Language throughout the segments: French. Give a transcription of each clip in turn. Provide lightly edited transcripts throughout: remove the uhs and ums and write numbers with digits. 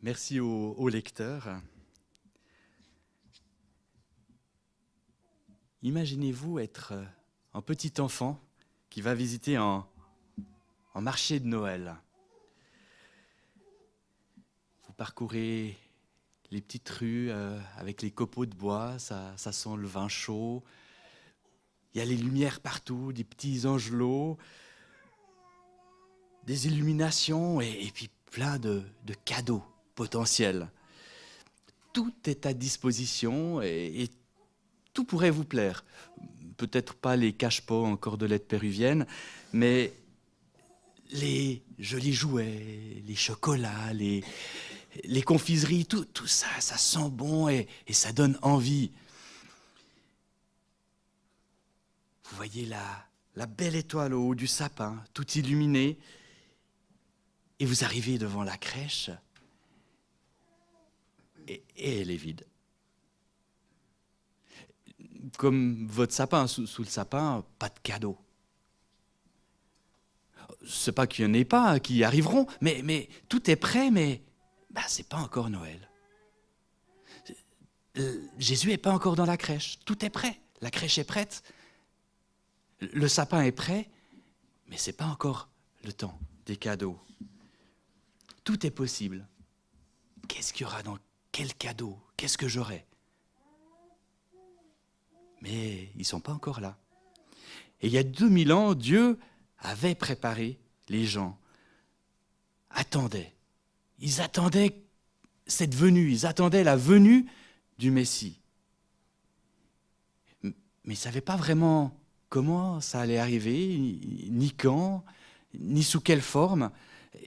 Merci aux lecteurs. Imaginez-vous être un petit enfant qui va visiter un marché de Noël. Vous parcourez les petites rues avec les copeaux de bois, ça sent le vin chaud. Il y a les lumières partout, des petits angelots, des illuminations et puis plein de cadeaux potentiels. Tout est à disposition et tout pourrait vous plaire. Peut-être pas les cache-pots en cordelette péruvienne, mais les jolis jouets, les chocolats, les confiseries, tout ça, ça sent bon et ça donne envie. Vous voyez la belle étoile au haut du sapin, tout illuminée, et vous arrivez devant la crèche, et elle est vide. Comme votre sapin, sous le sapin, pas de cadeaux. C'est pas qu'il n'y en ait pas qui arriveront, mais tout est prêt, mais c'est pas encore Noël. Jésus n'est pas encore dans la crèche, tout est prêt, la crèche est prête, le sapin est prêt, mais c'est pas encore le temps des cadeaux. Tout est possible. Qu'est-ce qu'il y aura dans quel cadeau? Qu'est-ce que j'aurai? Mais ils ne sont pas encore là. Et il y a 2000 ans, Dieu avait préparé les gens. Ils attendaient cette venue, ils attendaient la venue du Messie. Mais ils ne savaient pas vraiment comment ça allait arriver, ni quand, ni sous quelle forme.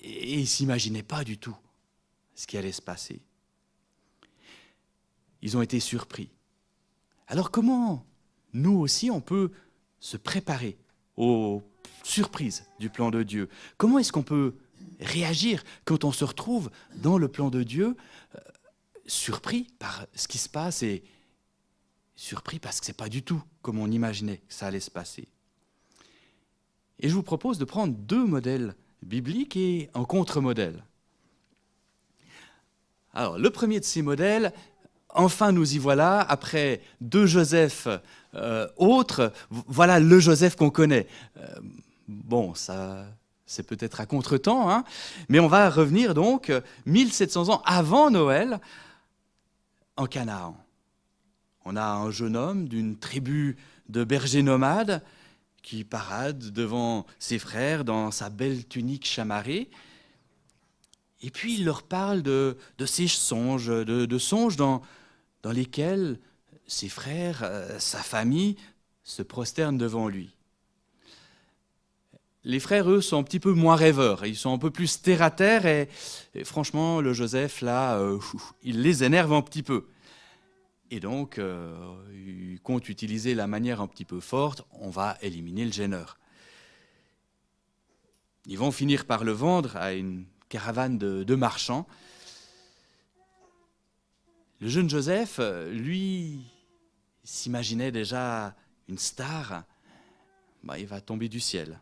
Et ils ne s'imaginaient pas du tout ce qui allait se passer. Ils ont été surpris. Alors comment, nous aussi, on peut se préparer aux surprises du plan de Dieu? Comment est-ce qu'on peut réagir quand on se retrouve dans le plan de Dieu, surpris par ce qui se passe et surpris parce que ce n'est pas du tout comme on imaginait que ça allait se passer? Et je vous propose de prendre 2 modèles bibliques et un contre-modèle. Alors, le premier de ces modèles, enfin nous y voilà, après 2 Joseph autres, voilà le Joseph qu'on connaît. Ça c'est peut-être à contre-temps, hein, mais on va revenir donc 1700 ans avant Noël en Canaan. On a un jeune homme d'une tribu de bergers nomades qui parade devant ses frères dans sa belle tunique chamarrée. Et puis il leur parle de ses songes, de songes dans lesquels ses frères, sa famille, se prosternent devant lui. Les frères, eux, sont un petit peu moins rêveurs, ils sont un peu plus terre-à-terre et franchement, le Joseph, là, il les énerve un petit peu. Et donc, il compte utiliser la manière un petit peu forte, on va éliminer le gêneur. Ils vont finir par le vendre à une caravane de marchands. Le jeune Joseph, lui, s'imaginait déjà une star. Il va tomber du ciel.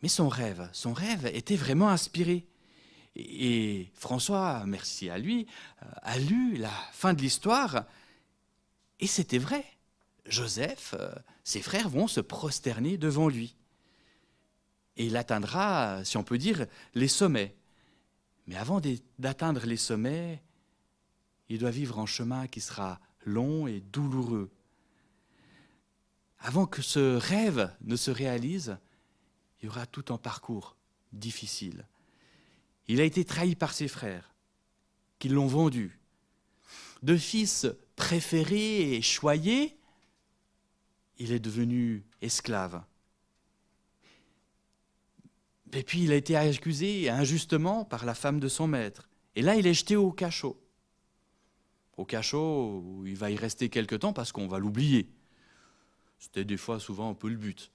Mais son rêve était vraiment inspiré. Et François, merci à lui, a lu la fin de l'histoire. Et c'était vrai. Joseph, ses frères vont se prosterner devant lui. Et il atteindra, si on peut dire, les sommets. Mais avant d'atteindre les sommets, il doit vivre un chemin qui sera long et douloureux. Avant que ce rêve ne se réalise, il y aura tout un parcours difficile. Il a été trahi par ses frères, qui l'ont vendu. De fils préféré et choyé, il est devenu esclave. Et puis il a été accusé injustement par la femme de son maître. Et là, il est jeté au cachot. Au cachot où il va y rester quelque temps parce qu'on va l'oublier. C'était des fois souvent un peu le but.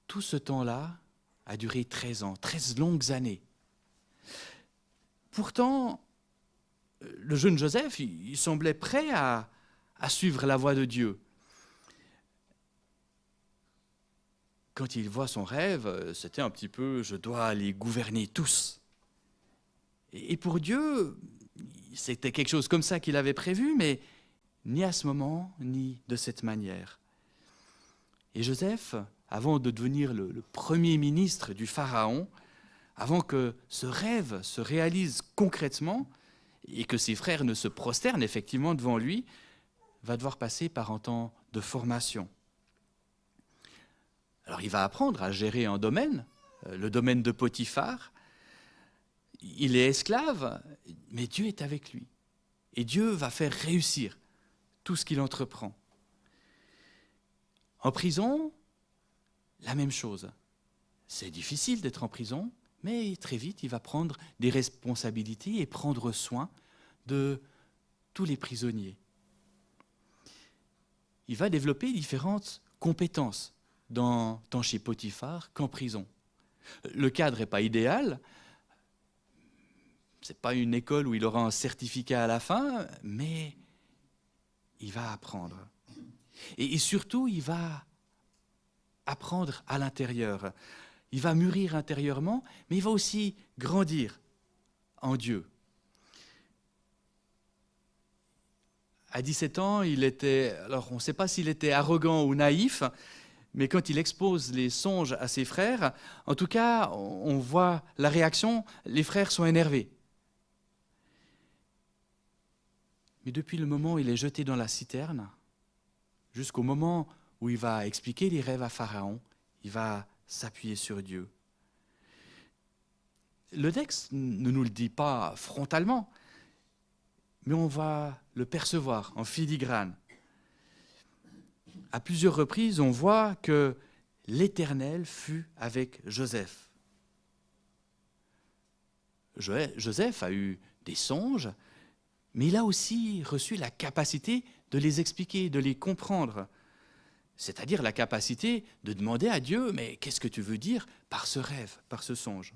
Tout ce temps-là a duré 13 ans, 13 longues années. Pourtant, le jeune Joseph, il semblait prêt à suivre la voie de Dieu. quand il voit son rêve, c'était un petit peu « je dois les gouverner tous ». Et pour Dieu, c'était quelque chose comme ça qu'il avait prévu, mais ni à ce moment, ni de cette manière. Et Joseph, avant de devenir le premier ministre du Pharaon, avant que ce rêve se réalise concrètement et que ses frères ne se prosternent effectivement devant lui, va devoir passer par un temps de formation. Alors il va apprendre à gérer un domaine, le domaine de Potiphar. Il est esclave, mais Dieu est avec lui. Et Dieu va faire réussir tout ce qu'il entreprend. En prison, la même chose. C'est difficile d'être en prison, mais très vite, il va prendre des responsabilités et prendre soin de tous les prisonniers. Il va développer différentes compétences, tant chez Potiphar qu'en prison. Le cadre n'est pas idéal, ce n'est pas une école où il aura un certificat à la fin, mais il va apprendre. Et surtout, il va apprendre à l'intérieur. Il va mûrir intérieurement, mais il va aussi grandir en Dieu. À 17 ans, il était, alors on ne sait pas s'il était arrogant ou naïf, mais quand il expose les songes à ses frères, en tout cas, on voit la réaction, les frères sont énervés. Mais depuis le moment où il est jeté dans la citerne, jusqu'au moment où il va expliquer les rêves à Pharaon, il va s'appuyer sur Dieu. Le texte ne nous le dit pas frontalement, mais on va le percevoir en filigrane. À plusieurs reprises, on voit que l'Éternel fut avec Joseph. Joseph a eu des songes, mais il a aussi reçu la capacité de les expliquer, de les comprendre. C'est-à-dire la capacité de demander à Dieu, mais qu'est-ce que tu veux dire par ce rêve, par ce songe ?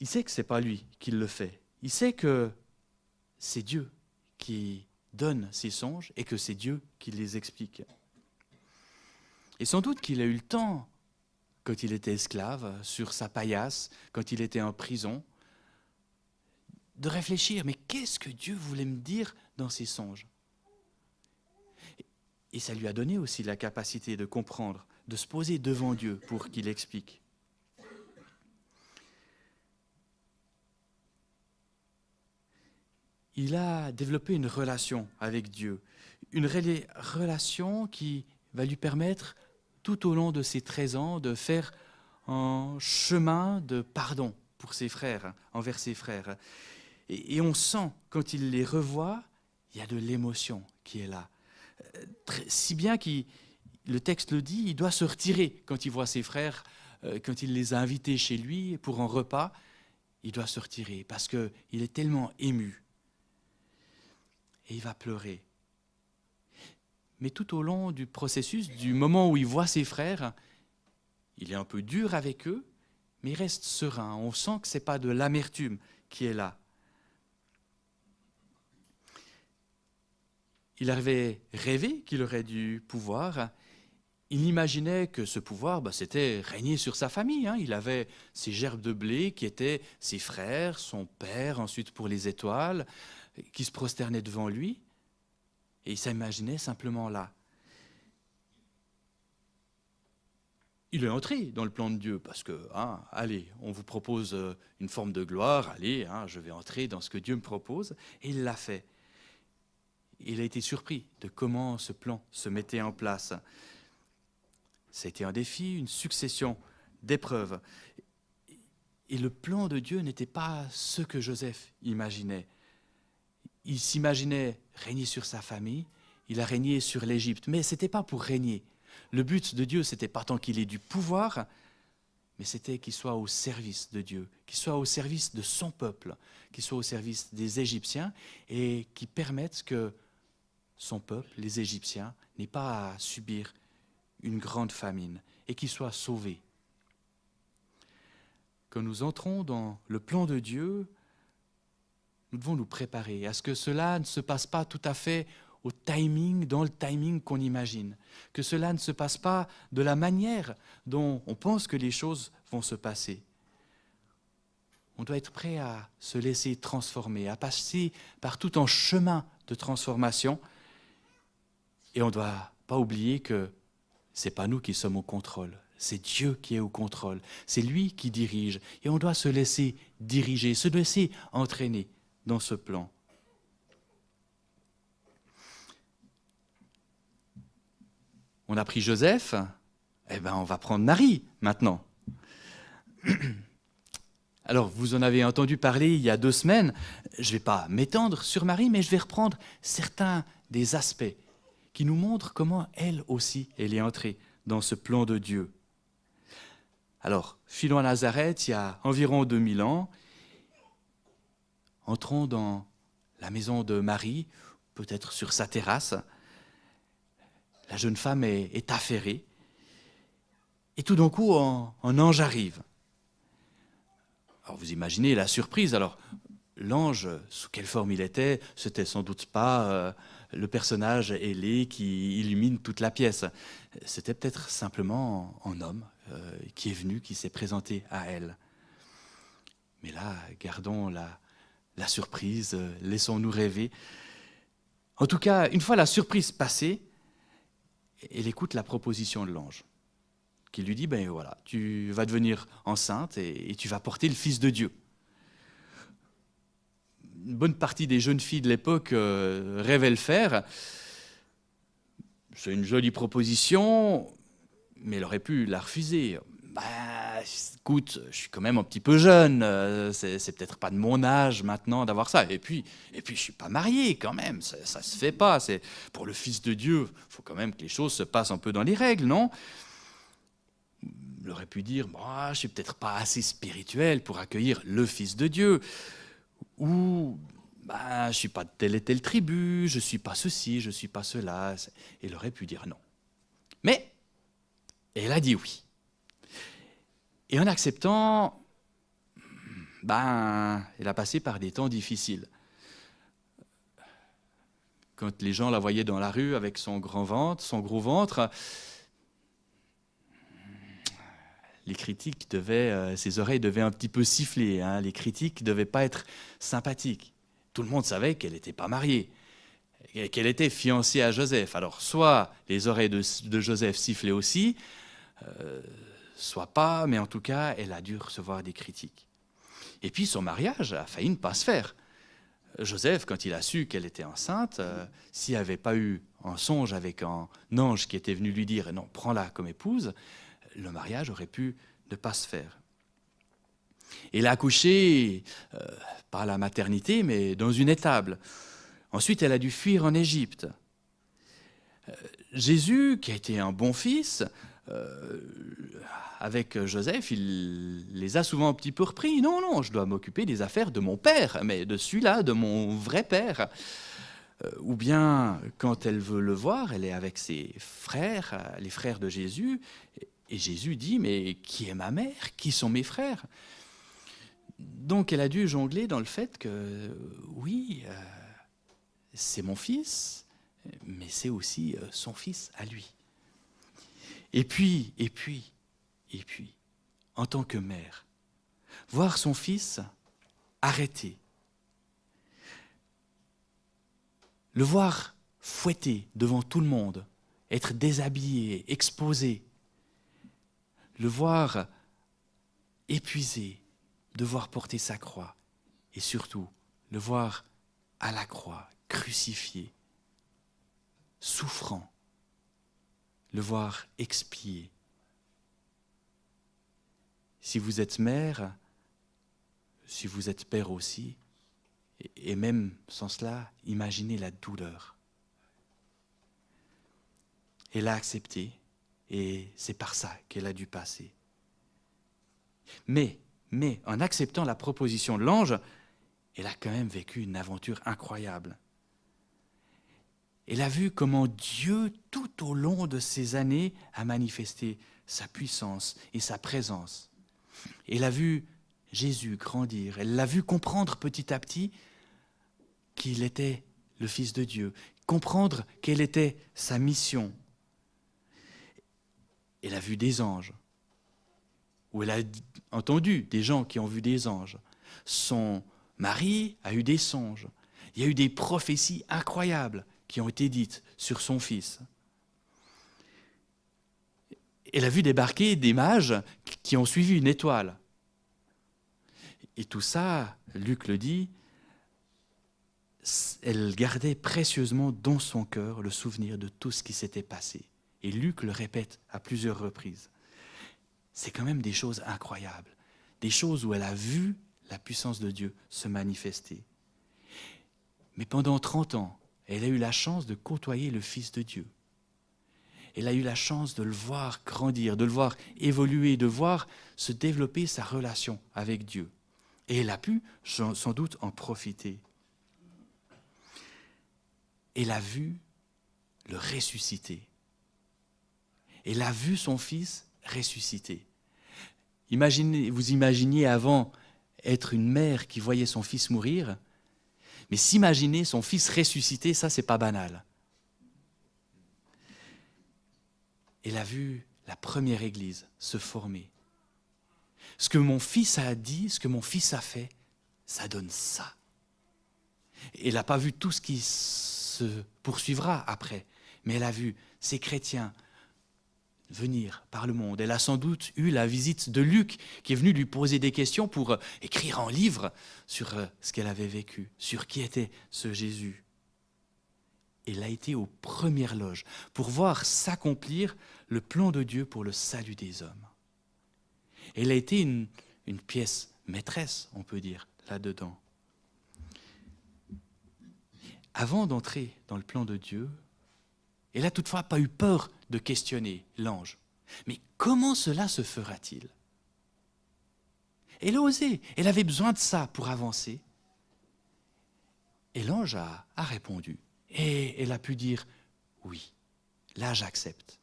Il sait que ce n'est pas lui qui le fait. Il sait que c'est Dieu qui donne ses songes et que c'est Dieu qui les explique. Et sans doute qu'il a eu le temps, quand il était esclave, sur sa paillasse, quand il était en prison, de réfléchir, mais qu'est-ce que Dieu voulait me dire dans ses songes ? Et ça lui a donné aussi la capacité de comprendre, de se poser devant Dieu pour qu'il explique. Il a développé une relation avec Dieu, une relation qui va lui permettre, tout au long de ses 13 ans, de faire un chemin de pardon pour ses frères, envers ses frères. Et on sent, quand il les revoit, il y a de l'émotion qui est là. Si bien que le texte le dit, il doit se retirer quand il voit ses frères, quand il les a invités chez lui pour un repas, il doit se retirer parce qu'il est tellement ému. Et il va pleurer. Mais tout au long du processus, du moment où il voit ses frères, il est un peu dur avec eux, mais il reste serein. On sent que ce n'est pas de l'amertume qui est là. Il avait rêvé qu'il aurait du pouvoir. Il imaginait que ce pouvoir, c'était régner sur sa famille. Il avait ses gerbes de blé qui étaient ses frères, son père, ensuite pour les étoiles, qui se prosternaient devant lui, et il s'imaginait simplement là. Il est entré dans le plan de Dieu, parce que, allez, on vous propose une forme de gloire, allez, je vais entrer dans ce que Dieu me propose, et il l'a fait. Il a été surpris de comment ce plan se mettait en place. C'était un défi, une succession d'épreuves. Et le plan de Dieu n'était pas ce que Joseph imaginait. Il s'imaginait régner sur sa famille, il a régné sur l'Égypte, mais ce n'était pas pour régner. Le but de Dieu, ce n'était pas tant qu'il ait du pouvoir, mais c'était qu'il soit au service de Dieu, qu'il soit au service de son peuple, qu'il soit au service des Égyptiens et qu'il permette que son peuple, les Égyptiens, n'aient pas à subir une grande famine et qu'ils soient sauvés. Quand nous entrons dans le plan de Dieu, nous devons nous préparer à ce que cela ne se passe pas tout à fait au timing, dans le timing qu'on imagine. Que cela ne se passe pas de la manière dont on pense que les choses vont se passer. On doit être prêt à se laisser transformer, à passer par tout un chemin de transformation. Et on ne doit pas oublier que ce n'est pas nous qui sommes au contrôle, c'est Dieu qui est au contrôle, c'est lui qui dirige. Et on doit se laisser diriger, se laisser entraîner dans ce plan. On a pris Joseph, eh bien on va prendre Marie maintenant. Alors, vous en avez entendu parler il y a 2 semaines. Je ne vais pas m'étendre sur Marie, mais je vais reprendre certains des aspects qui nous montrent comment elle aussi, elle est entrée dans ce plan de Dieu. Alors, filons à Nazareth, il y a environ 2000 ans. Entrons dans la maison de Marie, peut-être sur sa terrasse. La jeune femme est affairée. Et tout d'un coup, un ange arrive. Alors vous imaginez la surprise. Alors l'ange, sous quelle forme il était, c'était sans doute pas le personnage ailé qui illumine toute la pièce. C'était peut-être simplement un homme qui est venu, qui s'est présenté à elle. Mais là, gardons la surprise, laissons-nous rêver. En tout cas, une fois la surprise passée, elle écoute la proposition de l'ange, qui lui dit, ben voilà, tu vas devenir enceinte et tu vas porter le Fils de Dieu. Une bonne partie des jeunes filles de l'époque rêvaient le faire. C'est une jolie proposition, mais elle aurait pu la refuser. Bah, écoute, je suis quand même un petit peu jeune, c'est peut-être pas de mon âge maintenant d'avoir ça. Et puis je suis pas marié quand même, ça se fait pas. C'est pour le Fils de Dieu, il faut quand même que les choses se passent un peu dans les règles, non ? Il aurait pu dire, bah, je ne suis peut-être pas assez spirituel pour accueillir le Fils de Dieu. Ou, bah, je ne suis pas de telle et telle tribu, je ne suis pas ceci, je ne suis pas cela. Il aurait pu dire non. Mais elle a dit oui. Et en acceptant, ben, elle a passé par des temps difficiles. Quand les gens la voyaient dans la rue avec son grand ventre, son gros ventre, les critiques ses oreilles devaient un petit peu siffler, hein. Les critiques ne devaient pas être sympathiques. Tout le monde savait qu'elle n'était pas mariée, qu'elle était fiancée à Joseph. Alors, soit les oreilles de Joseph sifflaient aussi, soit pas, mais en tout cas, elle a dû recevoir des critiques. Et puis, son mariage a failli ne pas se faire. Joseph, quand il a su qu'elle était enceinte, s'il n'y avait pas eu un songe avec un ange qui était venu lui dire « Non, prends-la comme épouse », le mariage aurait pu ne pas se faire. Elle a accouché, pas à la maternité, mais dans une étable. Ensuite, elle a dû fuir en Égypte. Jésus, qui a été un bon fils, avec Joseph, il les a souvent un petit peu repris. Non, je dois m'occuper des affaires de mon père, mais de celui-là, de mon vrai père. Ou bien, quand elle veut le voir, elle est avec ses frères, les frères de Jésus, et Jésus dit, mais qui est ma mère? Qui sont mes frères? Donc elle a dû jongler dans le fait que, oui, c'est mon fils, mais c'est aussi son fils à lui. Et puis, en tant que mère, voir son fils arrêté, le voir fouetté devant tout le monde, être déshabillé, exposé, le voir épuisé, devoir porter sa croix, et surtout le voir à la croix, crucifié, souffrant, le voir expier. Si vous êtes mère, si vous êtes père aussi, et même sans cela, imaginez la douleur. Elle a accepté, et c'est par ça qu'elle a dû passer. Mais en acceptant la proposition de l'ange, elle a quand même vécu une aventure incroyable. Elle a vu comment Dieu, tout au long de ces années, a manifesté sa puissance et sa présence. Elle a vu Jésus grandir, elle l'a vu comprendre petit à petit qu'il était le Fils de Dieu, comprendre quelle était sa mission. Elle a vu des anges, ou elle a entendu des gens qui ont vu des anges. Son mari a eu des songes. Il y a eu des prophéties incroyables qui ont été dites sur son fils. Elle a vu débarquer des mages qui ont suivi une étoile. Et tout ça, Luc le dit, elle gardait précieusement dans son cœur le souvenir de tout ce qui s'était passé. Et Luc le répète à plusieurs reprises. C'est quand même des choses incroyables, des choses où elle a vu la puissance de Dieu se manifester. Mais pendant 30 ans, elle a eu la chance de côtoyer le Fils de Dieu. Elle a eu la chance de le voir grandir, de le voir évoluer, de voir se développer sa relation avec Dieu. Et elle a pu sans doute en profiter. Elle a vu le ressusciter. Elle a vu son fils ressusciter. Vous imaginiez avant être une mère qui voyait son fils mourir, mais s'imaginer son fils ressusciter, ça, c'est pas banal. Elle a vu la première église se former. Ce que mon fils a dit, ce que mon fils a fait, ça donne ça. Elle n'a pas vu tout ce qui se poursuivra après, mais elle a vu ces chrétiens venir par le monde. Elle a sans doute eu la visite de Luc, qui est venu lui poser des questions pour écrire un livre sur ce qu'elle avait vécu, sur qui était ce Jésus. Elle a été aux premières loges pour voir s'accomplir le plan de Dieu pour le salut des hommes. Elle a été une pièce maîtresse, on peut dire, là-dedans. Avant d'entrer dans le plan de Dieu, elle n'a toutefois pas eu peur de questionner l'ange. Mais comment cela se fera-t-il? Elle a osé, elle avait besoin de ça pour avancer. Et l'ange a répondu. Et elle a pu dire « oui, là j'accepte.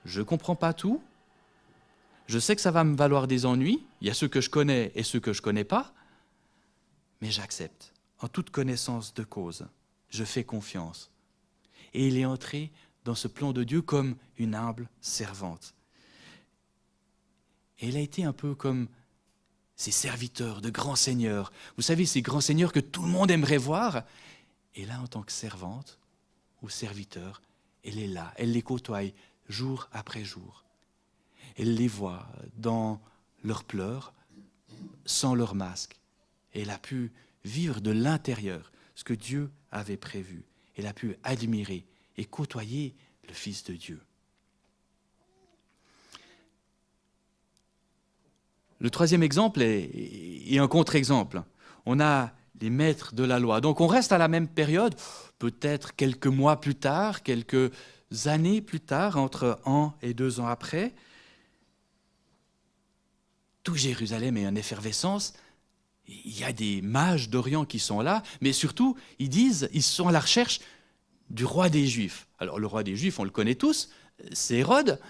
Je ne comprends pas tout, je sais que ça va me valoir des ennuis, il y a ceux que je connais et ceux que je ne connais pas, mais j'accepte, en toute connaissance de cause, je fais confiance. » Et il est entré dans ce plan de Dieu comme une humble servante. Et elle a été un peu comme ces serviteurs de grands seigneurs. Vous savez, ces grands seigneurs que tout le monde aimerait voir. Et là, en tant que servante ou serviteur, elle est là, elle les côtoie jour après jour. Elle les voit dans leurs pleurs, sans leur masque. Et elle a pu vivre de l'intérieur ce que Dieu avait prévu. Elle a pu admirer et côtoyer le Fils de Dieu. Le troisième exemple est un contre-exemple. On a les maîtres de la loi. Donc on reste à la même période, peut-être quelques mois plus tard, quelques années plus tard, entre 1 et 2 ans après. Tout Jérusalem est en effervescence. Il y a des mages d'Orient qui sont là, mais surtout, ils sont à la recherche du roi des Juifs. Alors le roi des Juifs, on le connaît tous, c'est Hérode,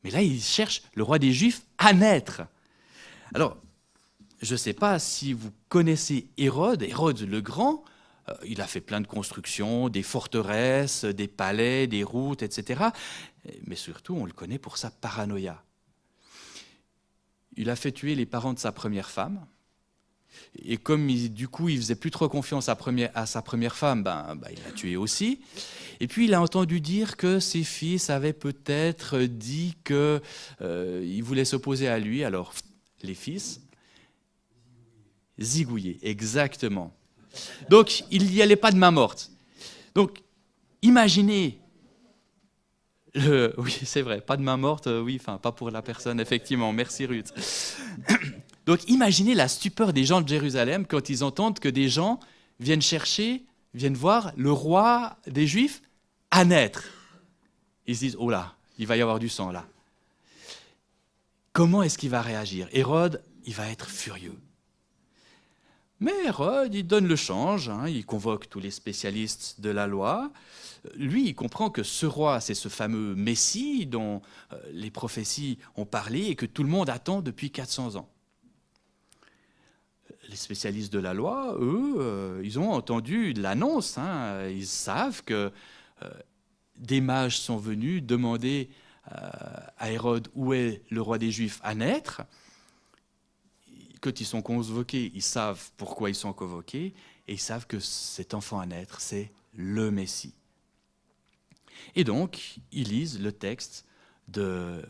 mais là, ils cherchent le roi des Juifs à naître. Alors, je ne sais pas si vous connaissez Hérode le Grand, il a fait plein de constructions, des forteresses, des palais, des routes, etc. Mais surtout, on le connaît pour sa paranoïa. Il a fait tuer les parents de sa première femme, et comme du coup il faisait plus trop confiance à sa première femme, il l'a tué aussi. Et puis il a entendu dire que ses fils avaient peut-être dit qu'ils voulaient s'opposer à lui. Alors les fils, zigouillés, exactement. Donc il n'y allait pas de main morte. Donc imaginez, oui c'est vrai, pas de main morte, oui, enfin pas pour la personne, effectivement, merci Ruth. Donc imaginez la stupeur des gens de Jérusalem quand ils entendent que des gens viennent voir le roi des Juifs à naître. Ils se disent, oh là, il va y avoir du sang là. Comment est-ce qu'il va réagir? Hérode, il va être furieux. Mais Hérode, il donne le change, il convoque tous les spécialistes de la loi. Lui, il comprend que ce roi, c'est ce fameux Messie dont les prophéties ont parlé et que tout le monde attend depuis 400 ans. les spécialistes de la loi, eux, ils ont entendu l'annonce. Hein. Ils savent que des mages sont venus demander à Hérode où est le roi des Juifs à naître. Quand ils sont convoqués, ils savent pourquoi ils sont convoqués et ils savent que cet enfant à naître, c'est le Messie. Et donc, ils lisent le texte de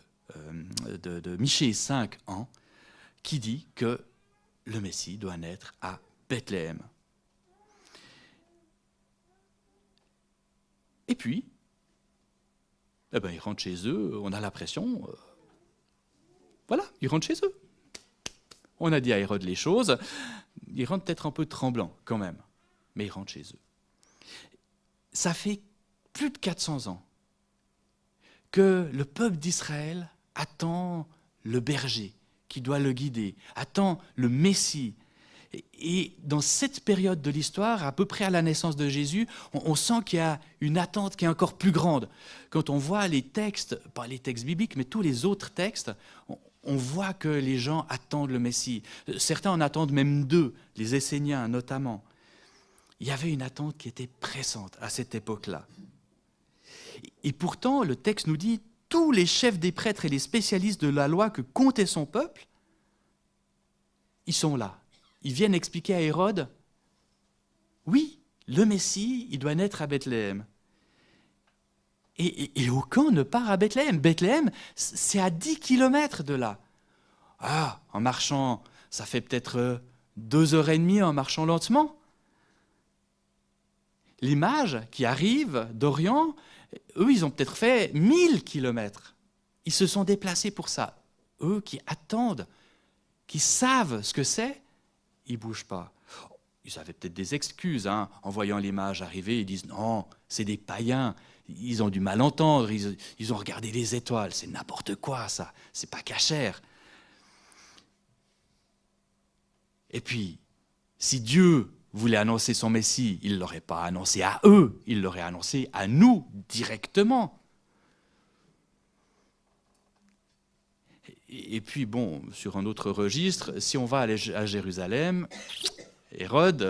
Michée 5:1 qui dit que le Messie doit naître à Bethléem. Et puis, ils rentrent chez eux, on a l'impression, voilà, ils rentrent chez eux. On a dit à Hérode les choses, ils rentrent peut-être un peu tremblants quand même, mais ils rentrent chez eux. Ça fait plus de 400 ans que le peuple d'Israël attend le berger qui doit le guider, attend le Messie. Et dans cette période de l'histoire, à peu près à la naissance de Jésus, on sent qu'il y a une attente qui est encore plus grande. Quand on voit les textes, pas les textes bibliques, mais tous les autres textes, on voit que les gens attendent le Messie. Certains en attendent même deux, les Esséniens notamment. Il y avait une attente qui était pressante à cette époque-là. Et pourtant, le texte nous dit, tous les chefs des prêtres et les spécialistes de la loi que comptait son peuple, ils sont là. Ils viennent expliquer à Hérode, oui, le Messie, il doit naître à Bethléem. Et aucun ne part à Bethléem. Bethléem, c'est à 10 kilomètres de là. Ah, en marchant, ça fait peut-être 2h30 en marchant lentement. Les mages qui arrivent d'Orient, eux, ils ont peut-être fait 1000 kilomètres. Ils se sont déplacés pour ça. Eux qui attendent, qui savent ce que c'est, ils ne bougent pas. Ils avaient peut-être des excuses. En voyant les mages arriver, ils disent « Non, c'est des païens. Ils ont du mal entendre. Ils ont regardé les étoiles. C'est n'importe quoi, ça. C'est pas cachère. » Et puis, si Dieu voulait annoncer son Messie, il ne l'aurait pas annoncé à eux. Il l'aurait annoncé à nous, directement. Et puis, bon, sur un autre registre, si on va à Jérusalem, Hérode,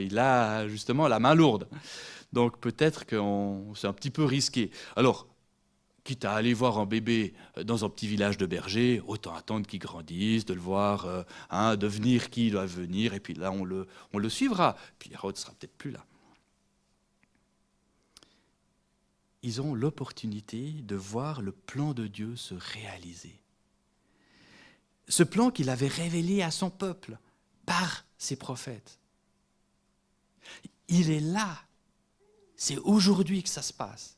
il a justement la main lourde. Donc peut-être que c'est un petit peu risqué. Alors, quitte à aller voir un bébé dans un petit village de bergers, autant attendre qu'il grandisse, de le voir devenir qui il doit venir, et puis là, on le suivra. Puis Hérode ne sera peut-être plus là. Ils ont l'opportunité de voir le plan de Dieu se réaliser. Ce plan qu'il avait révélé à son peuple par ses prophètes. Il est là. C'est aujourd'hui que ça se passe.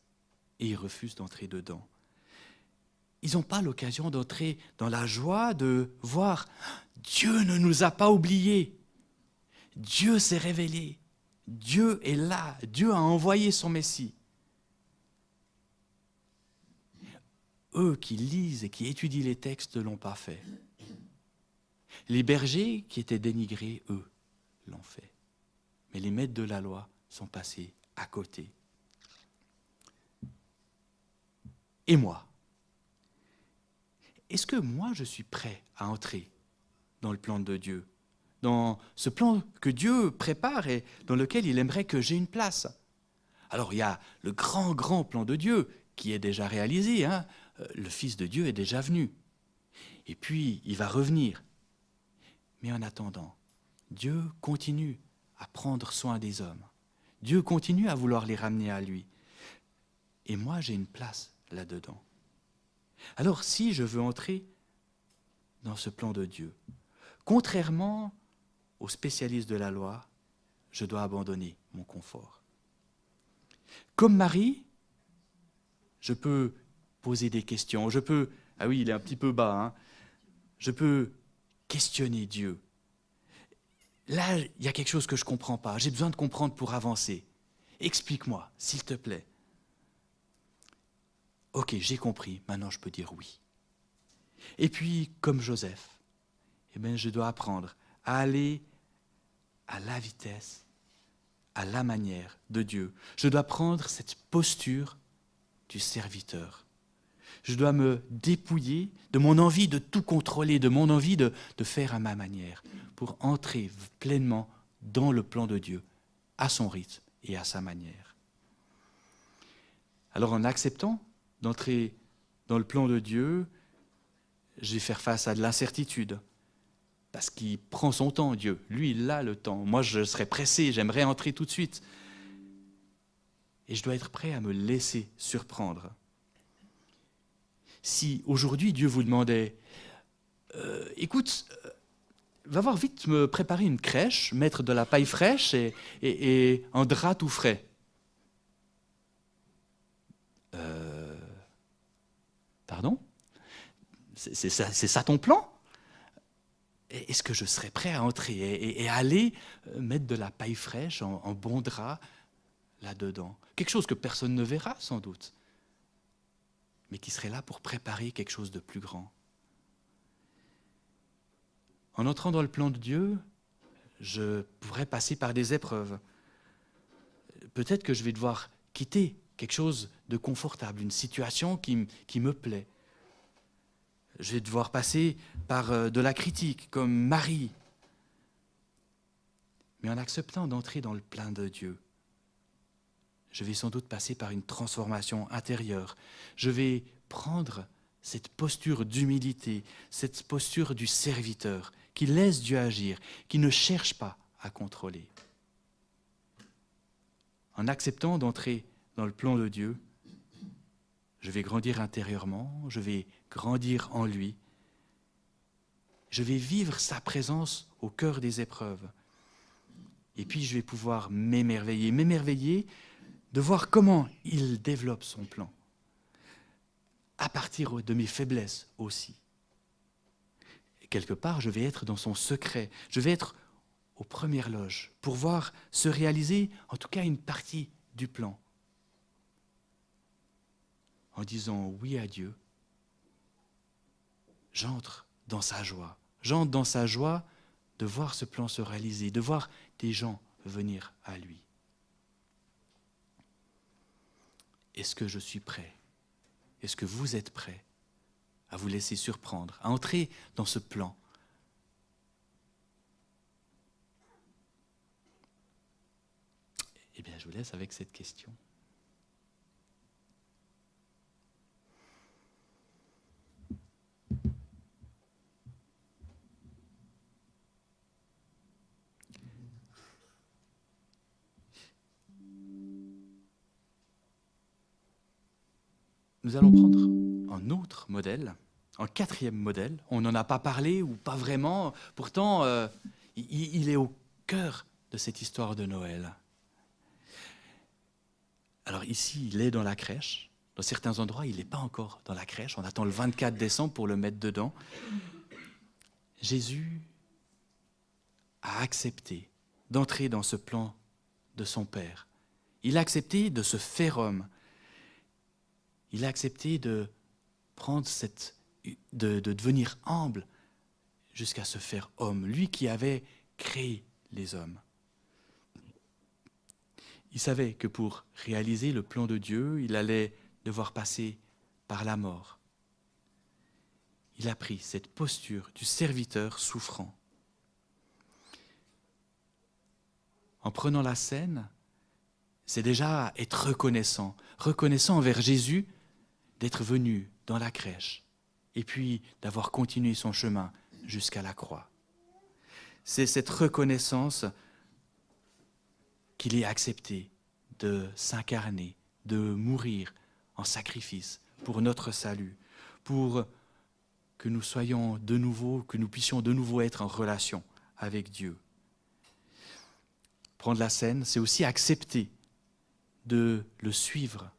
Et ils refusent d'entrer dedans. Ils n'ont pas l'occasion d'entrer dans la joie de voir Dieu ne nous a pas oubliés. Dieu s'est révélé. Dieu est là. Dieu a envoyé son Messie. Eux qui lisent et qui étudient les textes ne l'ont pas fait. Les bergers qui étaient dénigrés, eux, l'ont fait. Mais les maîtres de la loi sont passés à côté. Et moi? Est-ce que moi, je suis prêt à entrer dans le plan de Dieu? Dans ce plan que Dieu prépare et dans lequel il aimerait que j'ai une place? Alors, il y a le grand plan de Dieu qui est déjà réalisé. Le Fils de Dieu est déjà venu. Et puis, il va revenir. Mais en attendant, Dieu continue à prendre soin des hommes. Dieu continue à vouloir les ramener à lui. Et moi, j'ai une place là-dedans. Alors, si je veux entrer dans ce plan de Dieu, contrairement aux spécialistes de la loi, je dois abandonner mon confort. Comme Marie, je peux poser des questions, ah oui, il est un petit peu bas, je peux questionner Dieu. Là, il y a quelque chose que je ne comprends pas. J'ai besoin de comprendre pour avancer. Explique-moi, s'il te plaît. Ok, j'ai compris. Maintenant, je peux dire oui. Et puis, comme Joseph, je dois apprendre à aller à la vitesse, à la manière de Dieu. Je dois prendre cette posture du serviteur. Je dois me dépouiller de mon envie de tout contrôler, de mon envie de faire à ma manière, pour entrer pleinement dans le plan de Dieu, à son rythme et à sa manière. Alors en acceptant d'entrer dans le plan de Dieu, je vais faire face à de l'incertitude, parce qu'il prend son temps, Dieu. Lui, il a le temps. Moi, je serais pressé, j'aimerais entrer tout de suite. Et je dois être prêt à me laisser surprendre. Si aujourd'hui Dieu vous demandait « Écoute, va voir vite me préparer une crèche, mettre de la paille fraîche et un drap tout frais. » Pardon ? C'est ça ton plan ? Est-ce que je serais prêt à entrer et à aller mettre de la paille fraîche en bon drap là-dedans ? Quelque chose que personne ne verra sans doute, mais qui serait là pour préparer quelque chose de plus grand. En entrant dans le plan de Dieu, je pourrais passer par des épreuves. Peut-être que je vais devoir quitter quelque chose de confortable, une situation qui me plaît. Je vais devoir passer par de la critique, comme Marie. Mais en acceptant d'entrer dans le plan de Dieu, je vais sans doute passer par une transformation intérieure. Je vais prendre cette posture d'humilité, cette posture du serviteur, qui laisse Dieu agir, qui ne cherche pas à contrôler. En acceptant d'entrer dans le plan de Dieu, je vais grandir intérieurement, je vais grandir en lui. Je vais vivre sa présence au cœur des épreuves. Et puis je vais pouvoir m'émerveiller de voir comment il développe son plan, à partir de mes faiblesses aussi. Et quelque part, je vais être dans son secret, je vais être aux premières loges pour voir se réaliser en tout cas une partie du plan. En disant oui à Dieu, j'entre dans sa joie. J'entre dans sa joie de voir ce plan se réaliser, de voir des gens venir à lui. Est-ce que je suis prêt ? Est-ce que vous êtes prêts à vous laisser surprendre, à entrer dans ce plan ? Eh bien, je vous laisse avec cette question. Nous allons prendre un autre modèle, un quatrième modèle. On n'en a pas parlé ou pas vraiment. Pourtant, il est au cœur de cette histoire de Noël. Alors ici, il est dans la crèche. Dans certains endroits, il n'est pas encore dans la crèche. On attend le 24 décembre pour le mettre dedans. Jésus a accepté d'entrer dans ce plan de son Père. Il a accepté de se faire homme. Il a accepté de prendre de devenir humble jusqu'à se faire homme, lui qui avait créé les hommes. Il savait que pour réaliser le plan de Dieu, il allait devoir passer par la mort. Il a pris cette posture du serviteur souffrant. En prenant la scène, c'est déjà être reconnaissant envers Jésus d'être venu dans la crèche et puis d'avoir continué son chemin jusqu'à la croix. C'est cette reconnaissance qu'il ait accepté de s'incarner, de mourir en sacrifice pour notre salut, pour que nous soyons de nouveau, que nous puissions de nouveau être en relation avec Dieu. Prendre la scène, c'est aussi accepter de le suivre.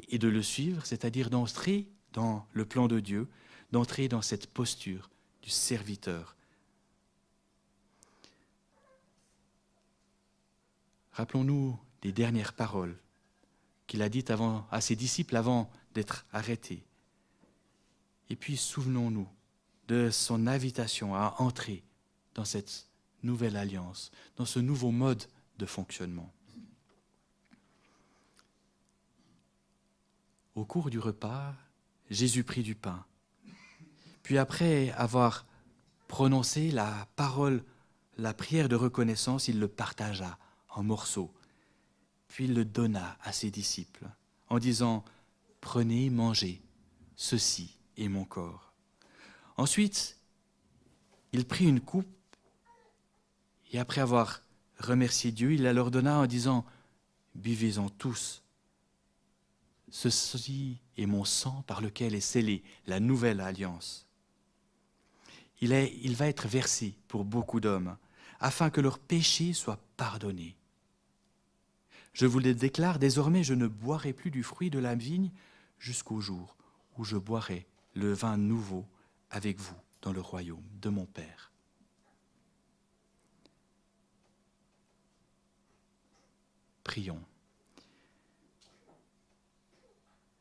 Et de le suivre, c'est-à-dire d'entrer dans le plan de Dieu, d'entrer dans cette posture du serviteur. Rappelons-nous des dernières paroles qu'il a dites à ses disciples avant d'être arrêté. Et puis souvenons-nous de son invitation à entrer dans cette nouvelle alliance, dans ce nouveau mode de fonctionnement. Au cours du repas, Jésus prit du pain. Puis après avoir prononcé la parole, la prière de reconnaissance, il le partagea en morceaux. Puis il le donna à ses disciples en disant « Prenez, mangez, ceci est mon corps ». Ensuite, il prit une coupe et après avoir remercié Dieu, il la leur donna en disant « Buvez-en tous. Ceci est mon sang par lequel est scellée la nouvelle alliance. Il va être versé pour beaucoup d'hommes, afin que leurs péchés soient pardonnés. Je vous le déclare, désormais je ne boirai plus du fruit de la vigne jusqu'au jour où je boirai le vin nouveau avec vous dans le royaume de mon Père. » Prions.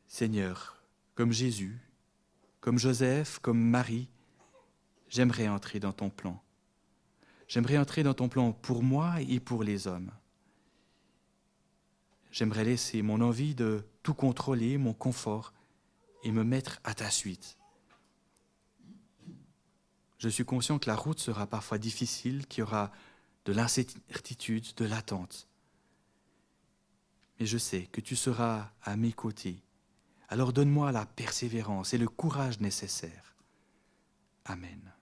Seigneur, comme Jésus, comme Joseph, comme Marie, j'aimerais entrer dans ton plan. J'aimerais entrer dans ton plan pour moi et pour les hommes. J'aimerais laisser mon envie de tout contrôler, mon confort, et me mettre à ta suite. Je suis conscient que la route sera parfois difficile, qu'il y aura de l'incertitude, de l'attente. Mais je sais que tu seras à mes côtés. Alors donne-moi la persévérance et le courage nécessaires. Amen.